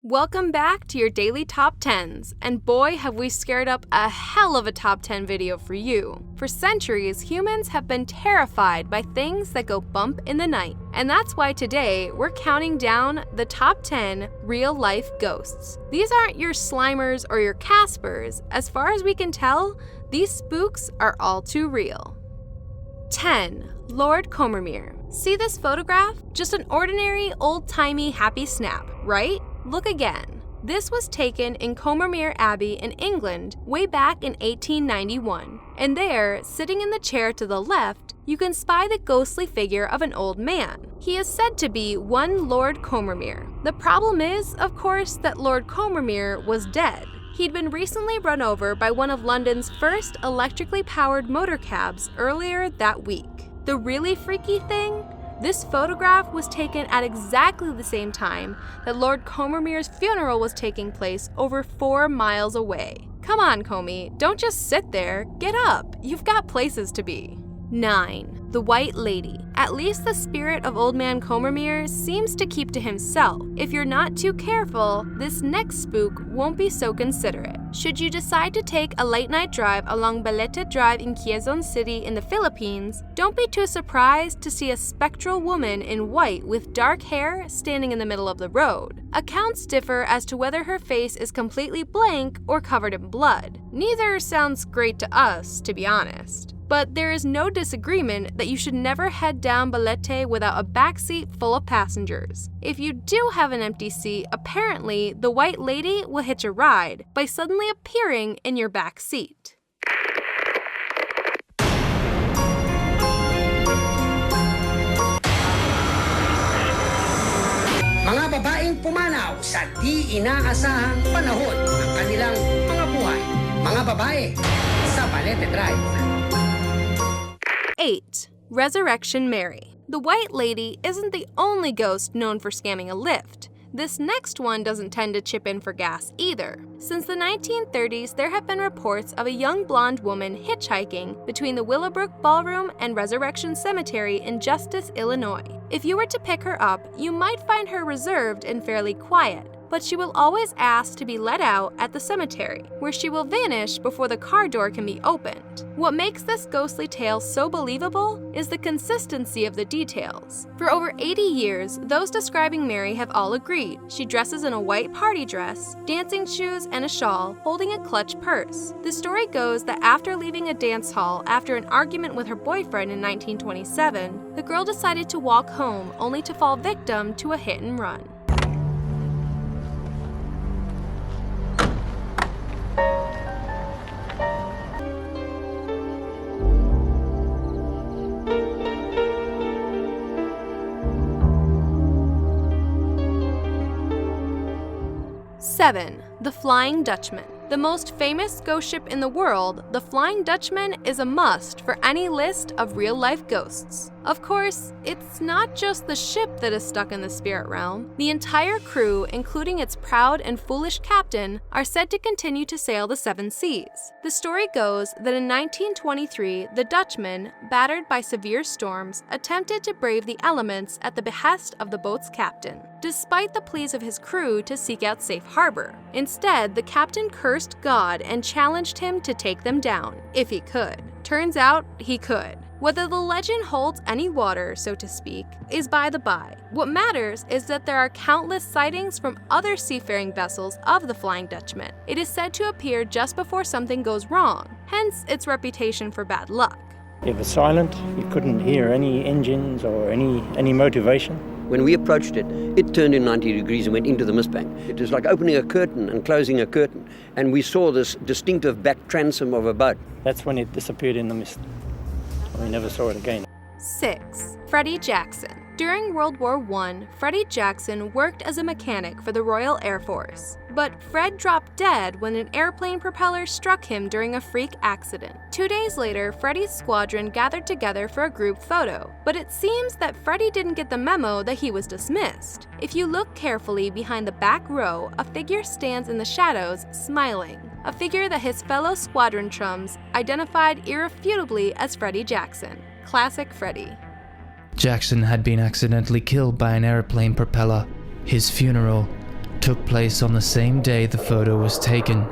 Welcome back to your daily top 10s, and boy have we scared up a hell of a top 10 video for you. For centuries, humans have been terrified by things that go bump in the night, and that's why today we're counting down the top 10 real-life ghosts. These aren't your Slimers or your Caspers. As far as we can tell, these spooks are all too real. 10. Lord Combermere. See this photograph? Just an ordinary, old-timey happy snap, right? Look again. This was taken in Combermere Abbey in England way back in 1891. And there, sitting in the chair to the left, you can spy the ghostly figure of an old man. He is said to be one Lord Combermere. The problem is, of course, that Lord Combermere was dead. He'd been recently run over by one of London's first electrically powered motor cabs earlier that week. The really freaky thing? This photograph was taken at exactly the same time that Lord Combermere's funeral was taking place over 4 miles away. Come on, Comey, don't just sit there. Get up. You've got places to be. 9. The White Lady. At least the spirit of Old Man Combermere seems to keep to himself. If you're not too careful, this next spook won't be so considerate. Should you decide to take a late-night drive along Balete Drive in Quezon City in the Philippines, don't be too surprised to see a spectral woman in white with dark hair standing in the middle of the road. Accounts differ as to whether her face is completely blank or covered in blood. Neither sounds great to us, to be honest. But there is no disagreement that you should never head down Balete without a backseat full of passengers. If you do have an empty seat, apparently the White Lady will hitch a ride by suddenly appearing in your back seat. Mga babaeng pumanaw sa di inaasahang panahon ng kanilang mga buhay. Mga babae sa Balete Drive. 8. Resurrection Mary. The White Lady isn't the only ghost known for scamming a lift. This next one doesn't tend to chip in for gas either. Since the 1930s, there have been reports of a young blonde woman hitchhiking between the Willowbrook Ballroom and Resurrection Cemetery in Justice, Illinois. If you were to pick her up, you might find her reserved and fairly quiet, but she will always ask to be let out at the cemetery, where she will vanish before the car door can be opened. What makes this ghostly tale so believable is the consistency of the details. For over 80 years, those describing Mary have all agreed she dresses in a white party dress, dancing shoes, and a shawl, holding a clutch purse. The story goes that after leaving a dance hall after an argument with her boyfriend in 1927, the girl decided to walk home only to fall victim to a hit and run. Seven. The Flying Dutchman. The most famous ghost ship in the world, the Flying Dutchman is a must for any list of real-life ghosts. Of course, it's not just the ship that is stuck in the spirit realm. The entire crew, including its proud and foolish captain, are said to continue to sail the seven seas. The story goes that in 1923, the Dutchman, battered by severe storms, attempted to brave the elements at the behest of the boat's captain, despite the pleas of his crew to seek out safe harbor. Instead, the captain cursed God and challenged him to take them down, if he could. Turns out, he could. Whether the legend holds any water, so to speak, is by the by. What matters is that there are countless sightings from other seafaring vessels of the Flying Dutchman. It is said to appear just before something goes wrong, hence its reputation for bad luck. It was silent. You couldn't hear any engines or any motivation. When we approached it, it turned in 90 degrees and went into the mist bank. It was like opening a curtain and closing a curtain, and we saw this distinctive back transom of a boat. That's when it disappeared in the mist. We never saw it again. 6. Freddy Jackson. During World War I, Freddy Jackson worked as a mechanic for the Royal Air Force. But Fred dropped dead when an airplane propeller struck him during a freak accident. 2 days later, Freddy's squadron gathered together for a group photo. But it seems that Freddy didn't get the memo that he was dismissed. If you look carefully behind the back row, a figure stands in the shadows, smiling. A figure that his fellow squadron chums identified irrefutably as Freddy Jackson. Classic Freddy. Jackson had been accidentally killed by an airplane propeller. His funeral took place on the same day the photo was taken.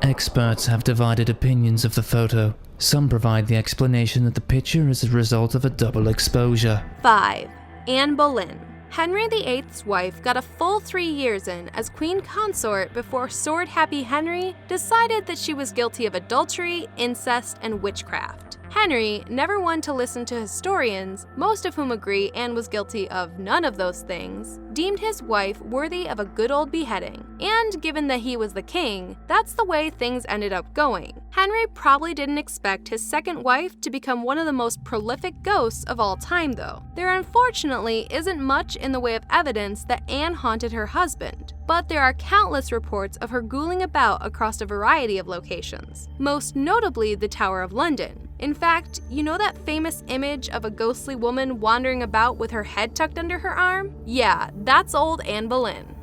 Experts have divided opinions of the photo. Some provide the explanation that the picture is a result of a double exposure. 5. Anne Boleyn. Henry VIII's wife got a full 3 years in as queen consort before sword-happy Henry decided that she was guilty of adultery, incest, and witchcraft. Henry, never one to listen to historians, most of whom agree Anne was guilty of none of those things, deemed his wife worthy of a good old beheading. And given that he was the king, that's the way things ended up going. Henry probably didn't expect his second wife to become one of the most prolific ghosts of all time though. There unfortunately isn't much in the way of evidence that Anne haunted her husband, but there are countless reports of her ghouling about across a variety of locations, most notably the Tower of London. In fact, you know that famous image of a ghostly woman wandering about with her head tucked under her arm? Yeah, that's old Anne Boleyn.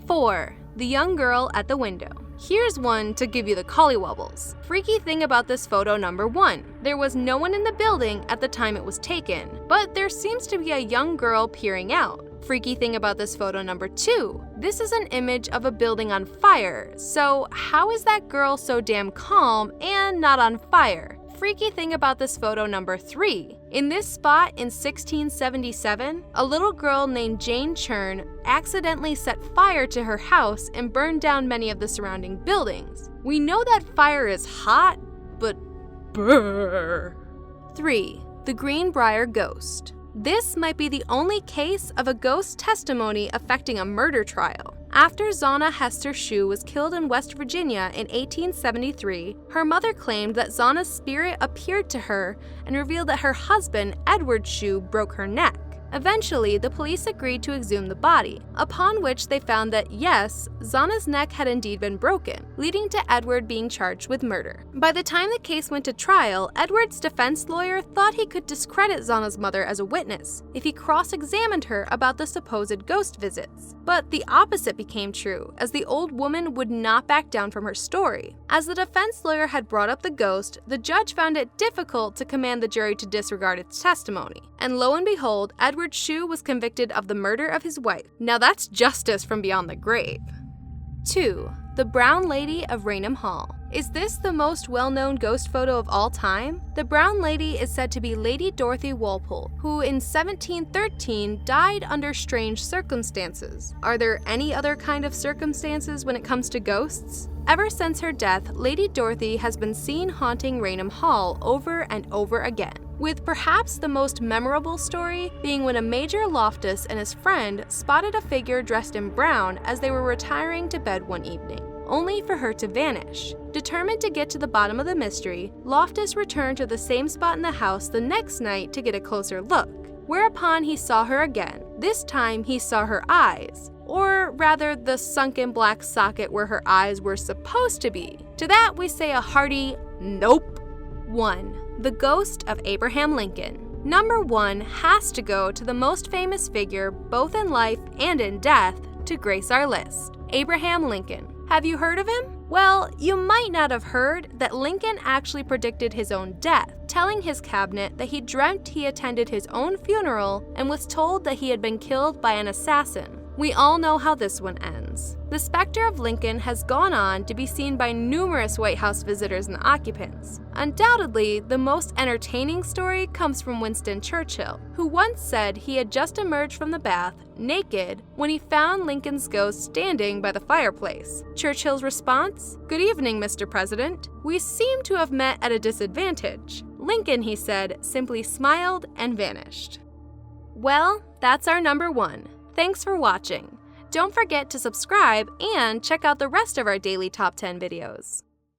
4. The young girl at the window. Here's one to give you the collywobbles. Freaky thing about this photo number 1. There was no one in the building at the time it was taken, but there seems to be a young girl peering out. Freaky thing about this photo number 2. This is an image of a building on fire, so how is that girl so damn calm and not on fire? Freaky thing about this photo number 3. In this spot in 1677, a little girl named Jane Churn accidentally set fire to her house and burned down many of the surrounding buildings. We know that fire is hot, but brrr. 3. The Greenbrier Ghost. This might be the only case of a ghost testimony affecting a murder trial. After Zana Hester Shue was killed in West Virginia in 1873, her mother claimed that Zana's spirit appeared to her and revealed that her husband, Edward Shue, broke her neck. Eventually, the police agreed to exhume the body, upon which they found that yes, Zana's neck had indeed been broken, leading to Edward being charged with murder. By the time the case went to trial, Edward's defense lawyer thought he could discredit Zana's mother as a witness if he cross-examined her about the supposed ghost visits. But the opposite became true, as the old woman would not back down from her story. As the defense lawyer had brought up the ghost, the judge found it difficult to command the jury to disregard its testimony. And lo and behold, Edward Shue was convicted of the murder of his wife. Now that's justice from beyond the grave. 2. The Brown Lady of Raynham Hall. Is this the most well-known ghost photo of all time? The Brown Lady is said to be Lady Dorothy Walpole, who in 1713 died under strange circumstances. Are there any other kind of circumstances when it comes to ghosts? Ever since her death, Lady Dorothy has been seen haunting Raynham Hall over and over again, with perhaps the most memorable story being when a Major Loftus and his friend spotted a figure dressed in brown as they were retiring to bed one evening, only for her to vanish. Determined to get to the bottom of the mystery, Loftus returned to the same spot in the house the next night to get a closer look, whereupon he saw her again. This time he saw her eyes, or rather the sunken black socket where her eyes were supposed to be. To that we say a hearty nope. 1. The Ghost of Abraham Lincoln. Number 1 has to go to the most famous figure, both in life and in death, to grace our list, Abraham Lincoln. Have you heard of him? Well, you might not have heard that Lincoln actually predicted his own death, telling his cabinet that he dreamt he attended his own funeral and was told that he had been killed by an assassin. We all know how this one ends. The specter of Lincoln has gone on to be seen by numerous White House visitors and occupants. Undoubtedly, the most entertaining story comes from Winston Churchill, who once said he had just emerged from the bath, naked, when he found Lincoln's ghost standing by the fireplace. Churchill's response? "Good evening, Mr. President. We seem to have met at a disadvantage." Lincoln, he said, simply smiled and vanished. Well, that's our number 1. Thanks for watching. Don't forget to subscribe and check out the rest of our daily top 10 videos.